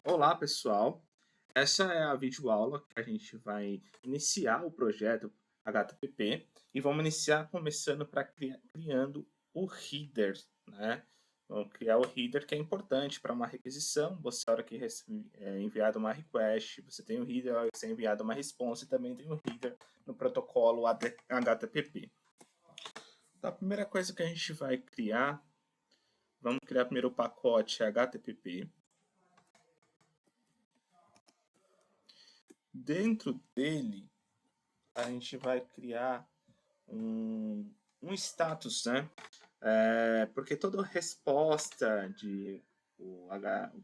Olá, pessoal. Essa é a videoaula que a gente vai iniciar o projeto HTTP e vamos iniciar começando para criando o header, né? Vamos criar o header que é importante para uma requisição. Você, na hora que é enviada uma request, você tem o header, na hora que é enviada uma response, também tem o header no protocolo HTTP. Então, a primeira coisa que a gente vai criar, vamos criar primeiro o pacote HTTP. Dentro dele, a gente vai criar um status, né? Porque toda resposta de o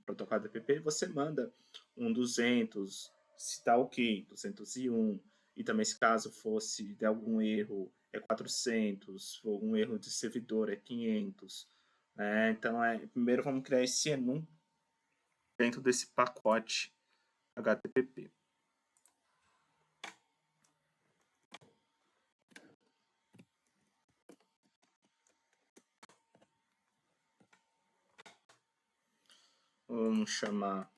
protocolo HTTP, você manda um 200, se está ok, 201, e também se caso fosse de algum erro é 400, se for algum erro de servidor é 500. Né? Então, primeiro vamos criar esse enum dentro desse pacote HTTP. Vamos chamar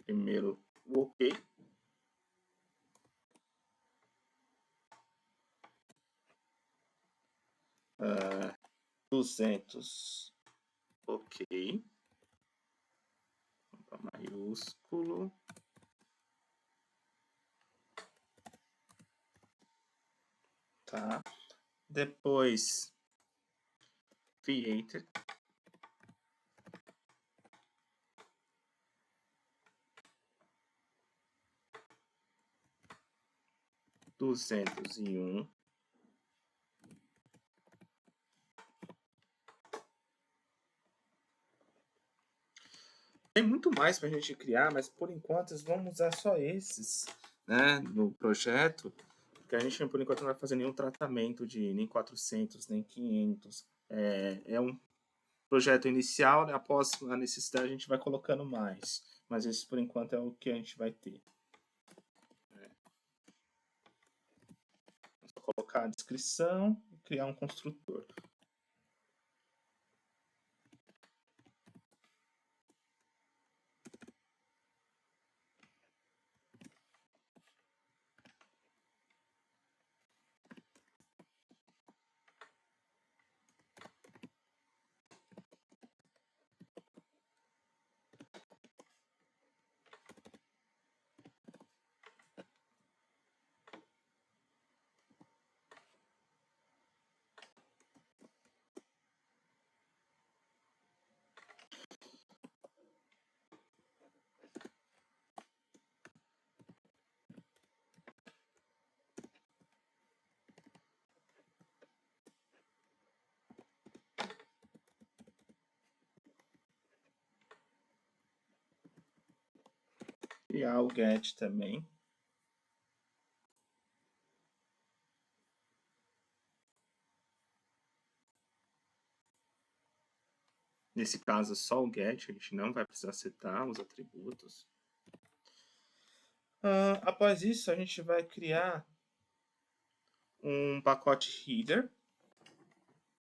primeiro o OK. 200, OK, maiúsculo, tá? Depois, created, duzentos e um. Tem muito mais para a gente criar, mas por enquanto vamos usar só esses, né, no projeto, porque a gente por enquanto não vai fazer nenhum tratamento de nem 400 nem 500. É um projeto inicial, né? Após a necessidade a gente vai colocando mais, mas esse por enquanto é o que a gente vai ter. Vou colocar a descrição e criar um construtor. Criar o get também. Nesse caso, só o get, a gente não vai precisar setar os atributos. Após isso, a gente vai criar um pacote header.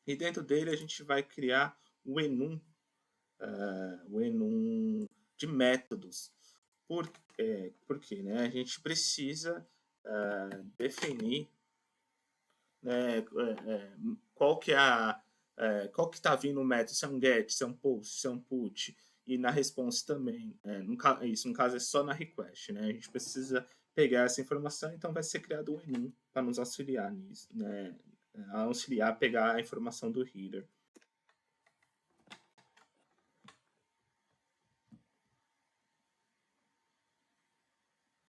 E dentro dele a gente vai criar o enum de métodos. Por quê? Né? A gente precisa definir, né, qual que é qual que está vindo o método, se é um get, se é um post, se é um put, e na response também. Isso no caso é só na request, né? A gente precisa pegar essa informação, então vai ser criado um enum para nos auxiliar nisso, né? Auxiliar a pegar a informação do header.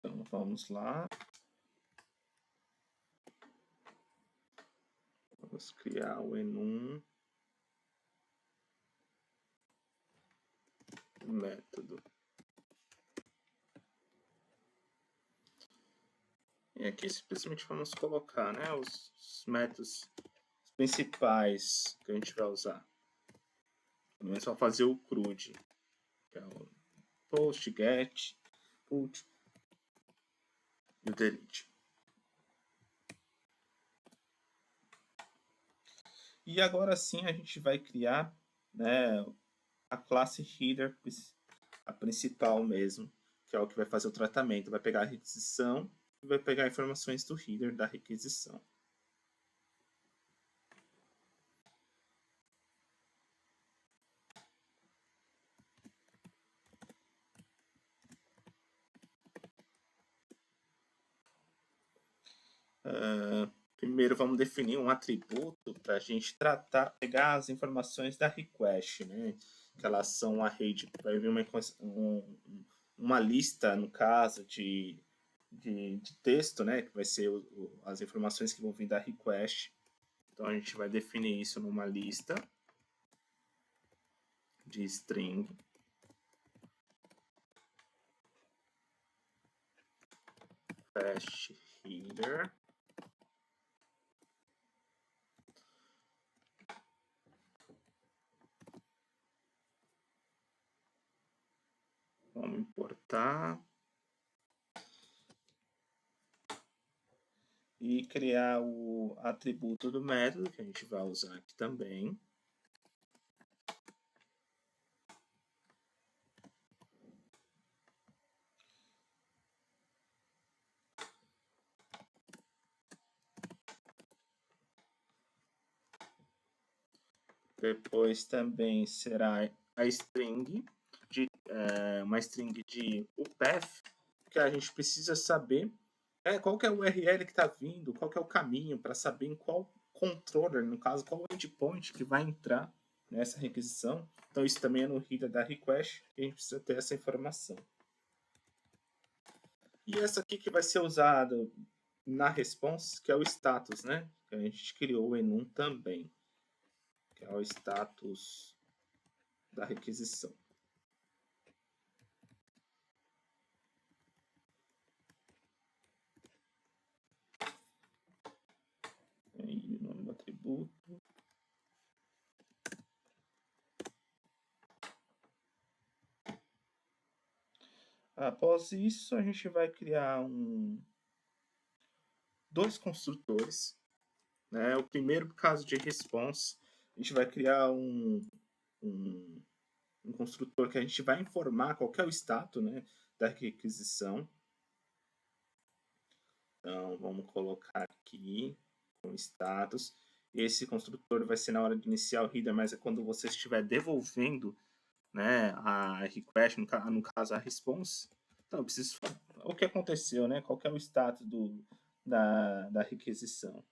Então vamos lá. Vamos criar o enum método. E aqui simplesmente vamos colocar, né, os métodos principais que a gente vai usar. Primeiro é só fazer o CRUD, que é o post, get, put e o delete. E agora sim a gente vai criar, né, a classe header a principal mesmo, que é o que vai fazer o tratamento. Vai pegar a requisição e vai pegar informações do header da requisição. Primeiro vamos definir um atributo para a gente pegar as informações da request, né? Que elas são a rede, vai vir uma lista, no caso, de texto, né? Que vai ser as informações que vão vir da request. Então a gente vai definir isso numa lista de string. Fast header. Vamos importar. E criar o atributo do método, que a gente vai usar aqui também. Depois também será a string, uma string de path, que a gente precisa saber qual que é o URL que está vindo, qual que é o caminho, para saber em qual controller, no caso, qual endpoint que vai entrar nessa requisição. Então isso também é no header da request, e a gente precisa ter essa informação. E essa aqui que vai ser usada na response, que é o status, né? Que a gente criou o enum também, que é o status da requisição. Aí o nome do atributo. Após isso, a gente vai criar dois construtores. Né? O primeiro, caso de response, a gente vai criar um construtor que a gente vai informar qual é o status, né, da requisição. Então, vamos colocar aqui o status. Esse construtor vai ser na hora de iniciar o header, mas é quando você estiver devolvendo, né, a request, no caso a response. Então, eu preciso o que aconteceu, né? Qual que é o status da requisição.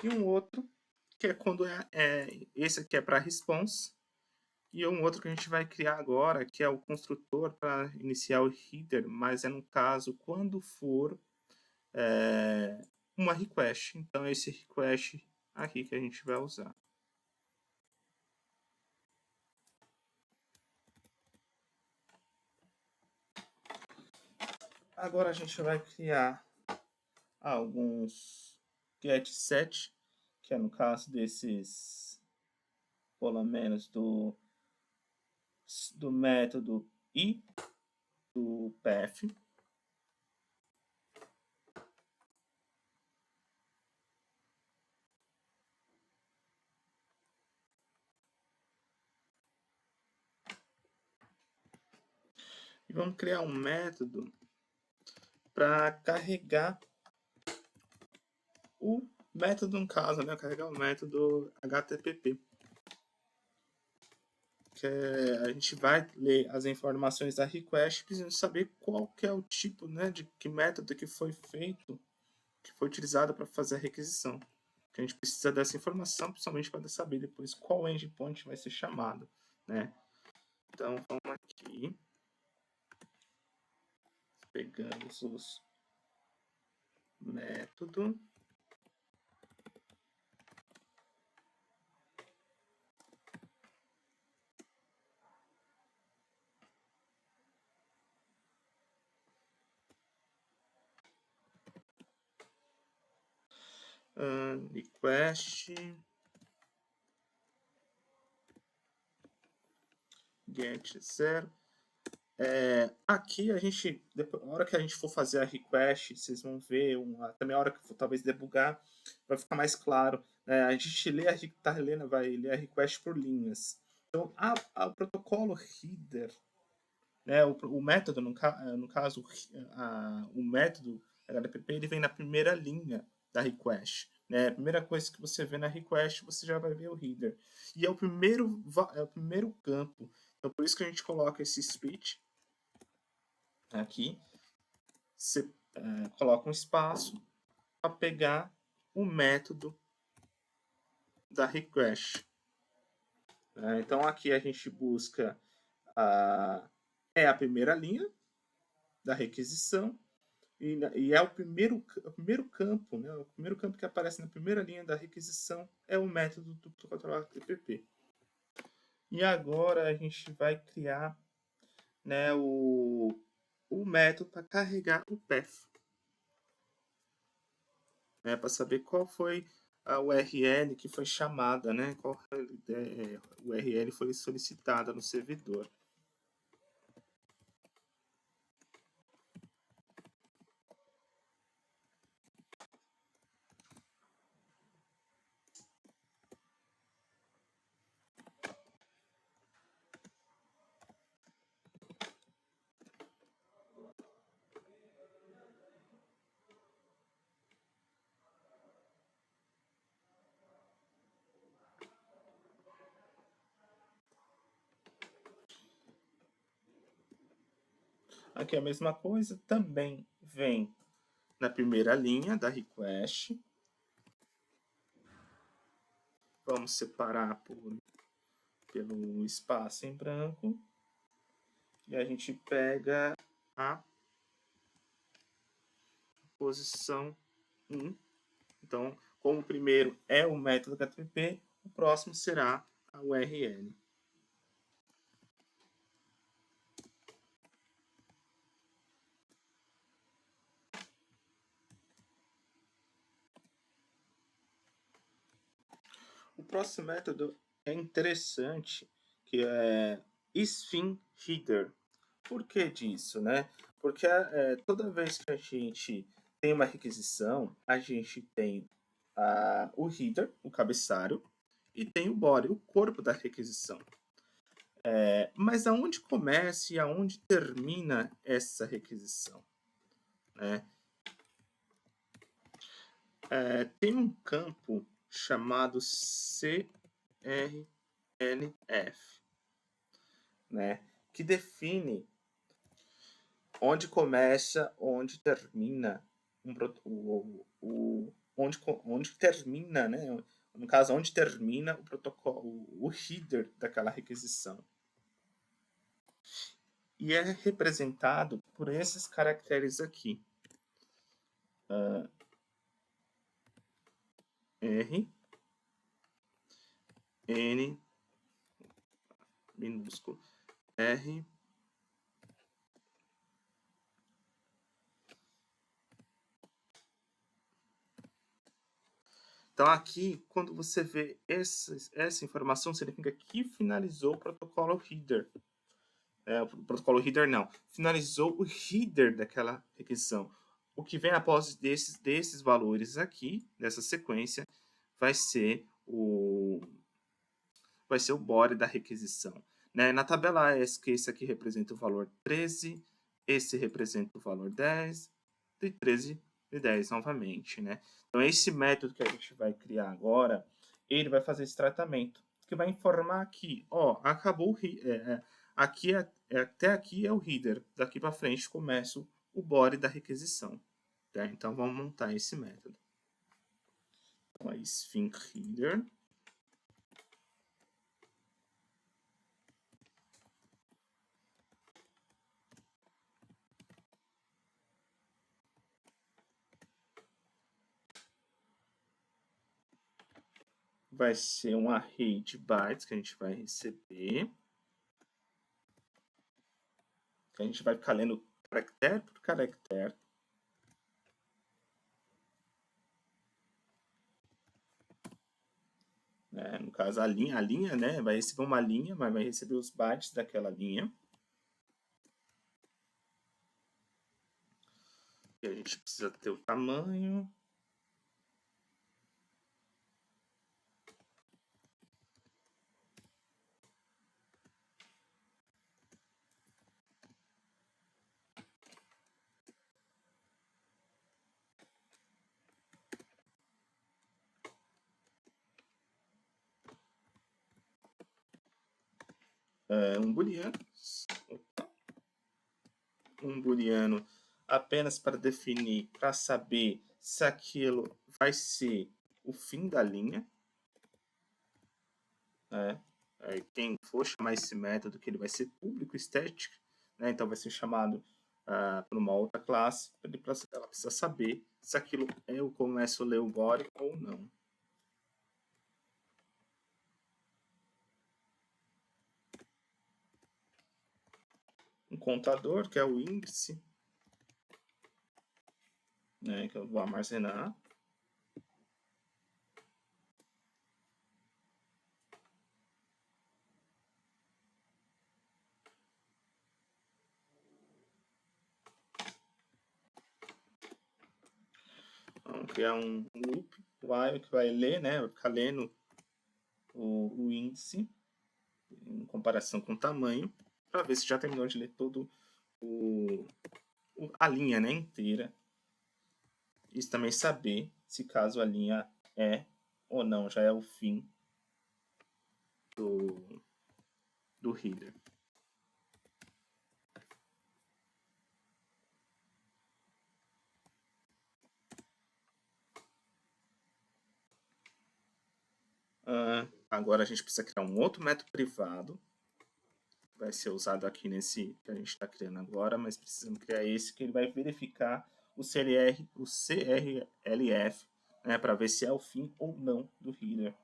E um outro, que é quando esse aqui é para response, e um outro que a gente vai criar agora, que é o construtor para iniciar o header, mas é no caso quando for uma request. Então, é esse request aqui que a gente vai usar. Agora a gente vai criar alguns getSet, que é no caso desses, pelo menos do método e do path. E vamos criar um método para carregar o método, no caso, né? Carregar o método HTTP. Que a gente vai ler as informações da request, precisando saber qual que é o tipo, né, de que método que foi feito, que foi utilizado para fazer a requisição. Que a gente precisa dessa informação, principalmente para saber depois qual endpoint vai ser chamado, né? Então, vamos aqui. Pegamos os métodos. Request get 0. Aqui a gente, depois, na hora que a gente for fazer a request, vocês vão ver, também a hora que for talvez debugar, vai ficar mais claro, A gente vai ler a request por linhas. Então, o protocolo header, né, o método, no caso, o método HTTP, ele vem na primeira linha da request. Né? A primeira coisa que você vê na request, você já vai ver o header. E é o primeiro campo. Então, por isso que a gente coloca esse switch aqui. Você coloca um espaço para pegar o método da request. Então, aqui a gente busca a primeira linha da requisição e é o primeiro campo, né? O primeiro campo que aparece na primeira linha da requisição é o método do protocolo HTTP. E agora a gente vai criar, né, o método para carregar o path, né, para saber qual foi a URL que foi chamada, né, qual URL foi solicitada no servidor. Aqui é a mesma coisa, também vem na primeira linha da request. Vamos separar pelo espaço em branco. E a gente pega a posição 1. Então, como o primeiro é o método HTTP, o próximo será a URL. O próximo método é interessante, que é isFinHeader. Por que disso, né? Porque toda vez que a gente tem uma requisição, a gente tem o header, o cabeçalho, e tem o body, o corpo da requisição. Mas aonde começa e aonde termina essa requisição? Né? Tem um campo chamado CRLF, né? Que define onde começa, onde termina onde termina, né? No caso, onde termina o protocolo, o header daquela requisição. E é representado por esses caracteres aqui. R, N, minúsculo, R, então aqui, quando você vê essa informação, significa que finalizou o protocolo header. O protocolo header não, finalizou o header daquela requisição. O que vem após desses valores aqui, dessa sequência, vai ser o body da requisição. Né? Na tabela ESC, esse aqui representa o valor 13, esse representa o valor 10, e 13 e 10 novamente. Né? Então, esse método que a gente vai criar agora, ele vai fazer esse tratamento, que vai informar aqui, ó, acabou aqui até aqui é o header, daqui para frente começa o body da requisição. Tá? Então, vamos montar esse método. Então, isFinHeader. Vai ser um array de bytes que a gente vai receber. A gente vai ficar lendo caractere por caractere. No caso, a linha, né, vai receber uma linha, mas vai receber os bytes daquela linha. E a gente precisa ter o tamanho. um booleano apenas para definir, para saber se aquilo vai ser o fim da linha. Quem for chamar esse método, que ele vai ser público static, né? Então vai ser chamado para uma outra classe, ela precisa saber se aquilo é o começo leu body ou não. Um contador, que é o índice, né, que eu vou armazenar. Vamos criar um loop while que vai ler, né, vai ficar lendo o índice em comparação com o tamanho, para ver se já terminou de ler todo a linha, né, inteira. E também saber se caso a linha é ou não, já é o fim do header. Agora a gente precisa criar um outro método privado. Vai ser usado aqui nesse que a gente está criando agora, mas precisamos criar esse que ele vai verificar o CRLF, né, para ver se é o fim ou não do header.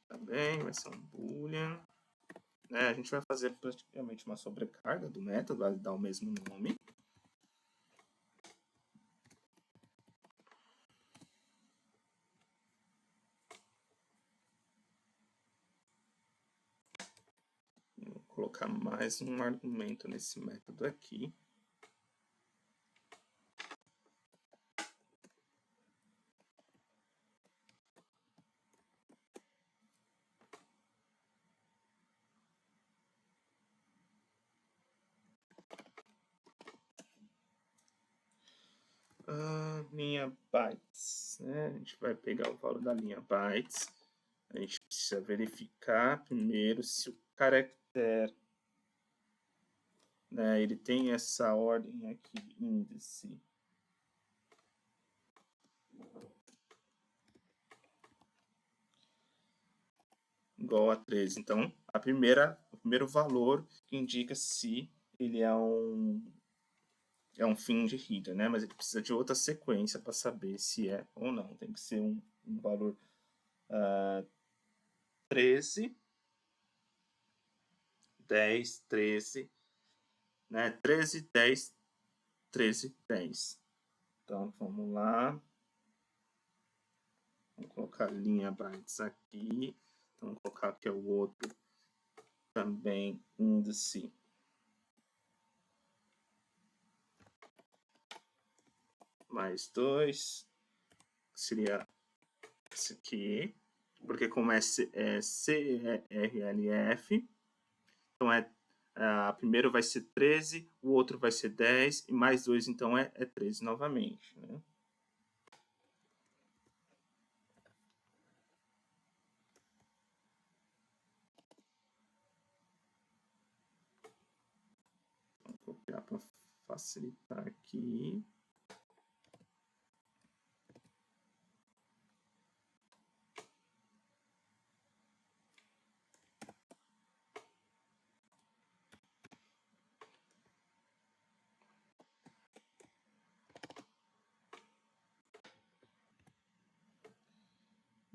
Também vai ser um boolean. A gente vai fazer praticamente uma sobrecarga do método, vai dar o mesmo nome. Vou colocar mais um argumento nesse método aqui. Linha bytes, né? A gente vai pegar o valor da linha bytes. A gente precisa verificar primeiro se o caractere, né, ele tem essa ordem aqui, índice. Igual a 13. Então, o primeiro valor que indica se ele é um fim de header, né? Mas ele precisa de outra sequência para saber se é ou não. Tem que ser um valor 13, 10, 13, né? 13, 10, 13, 10. Então, vamos lá. Vamos colocar linha bytes aqui. Vamos colocar aqui o outro também índice. Mais 2. Seria esse aqui. Porque como é CRLF, então primeiro vai ser 13, o outro vai ser 10, e mais 2, então é 13 novamente, né? Vou copiar para facilitar aqui.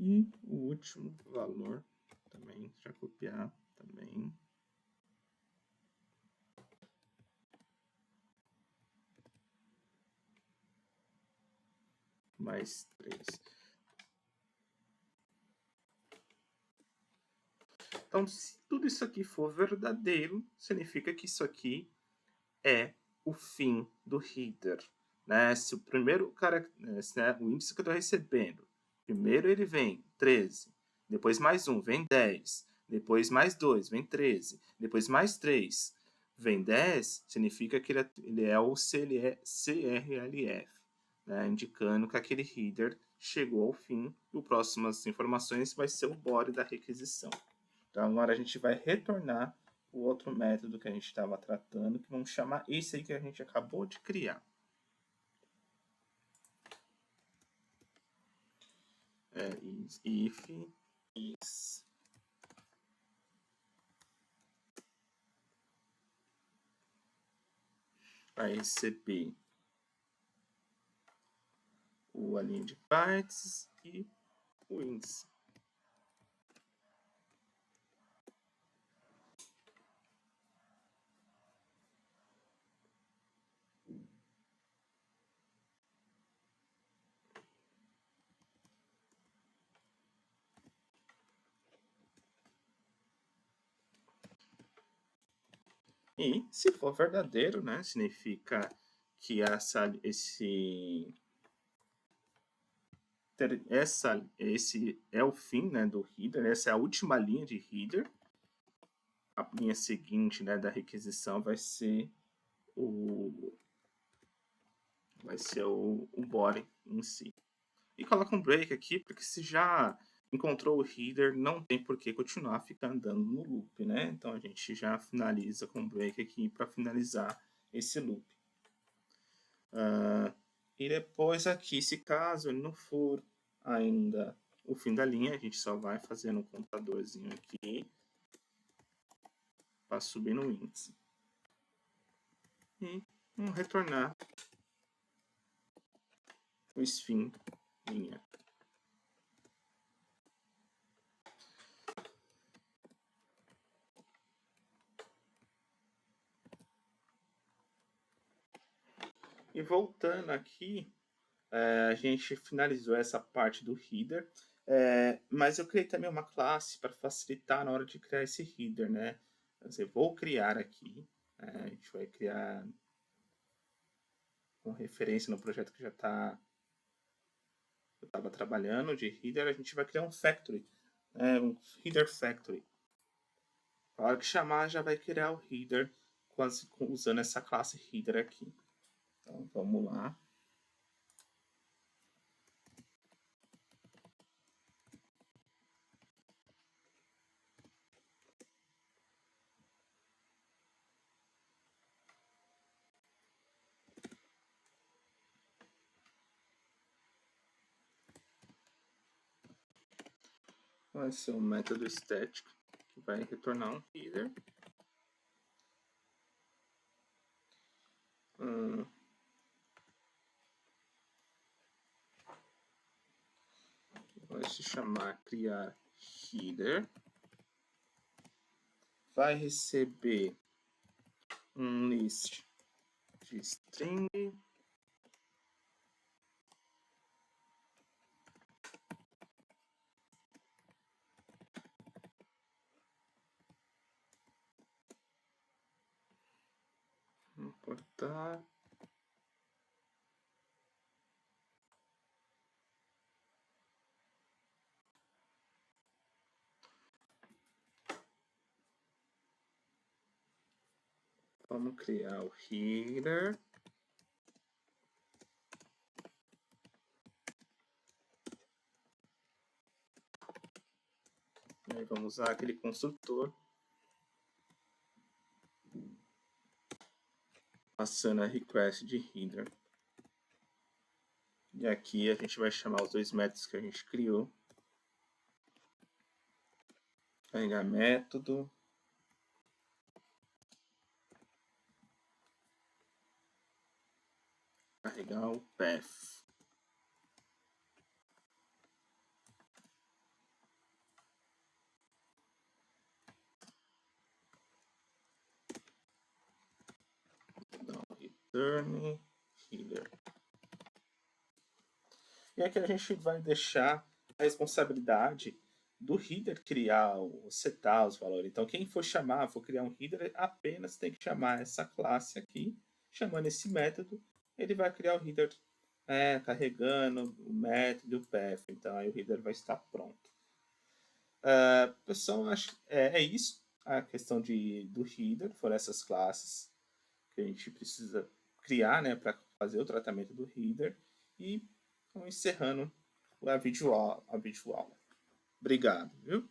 E o último valor também, já copiar também. Mais 3. Então, se tudo isso aqui for verdadeiro, significa que isso aqui é o fim do header. Né? Se o primeiro o índice que eu estou recebendo, primeiro ele vem 13, depois mais 1 vem 10, depois mais 2 vem 13, depois mais 3 vem 10, significa que ele é o CRLF. né, indicando que aquele header chegou ao fim. E o próximas informações vai ser o body da requisição. Então agora a gente vai retornar o outro método que a gente estava tratando, que vamos chamar esse aí que a gente acabou de criar. If is vai receber a linha de bytes e o índice. E se for verdadeiro, né, significa que esse é o fim, né, do header, essa é a última linha de header. A linha seguinte, né, da requisição vai ser o body em si. E coloca um break aqui, porque se já encontrou o header, não tem por que continuar ficando andando no loop, né? Então a gente já finaliza com um break aqui para finalizar esse loop. E depois aqui, se caso ele não for ainda o fim da linha, a gente só vai fazendo um contadorzinho aqui para subir no índice. E vamos retornar o fim linha. E voltando aqui, a gente finalizou essa parte do header, mas eu criei também uma classe para facilitar na hora de criar esse header, né? Eu vou criar aqui, a gente vai criar com referência no projeto que já está eu estava trabalhando de header, a gente vai criar um factory, um header factory. A hora que chamar já vai criar o header usando essa classe header aqui. Então vamos lá. Vai ser um método estético que vai retornar um header. Vai se chamar criar header. Vai receber um list de string. Importar. Vamos criar o header. E aí vamos usar aquele construtor. Passando a request de header. E aqui a gente vai chamar os dois métodos que a gente criou. Carregar método. Carregar o path. Então, return header. E aqui a gente vai deixar a responsabilidade do header criar, setar os valores. Então, quem for chamar, for criar um header, apenas tem que chamar essa classe aqui, chamando esse método, ele vai criar o header carregando o método e o path. Então, aí o header vai estar pronto. Pessoal, acho é isso. A questão do header, foram essas classes que a gente precisa criar, né, para fazer o tratamento do header. E vamos encerrando a videoaula. Obrigado, viu?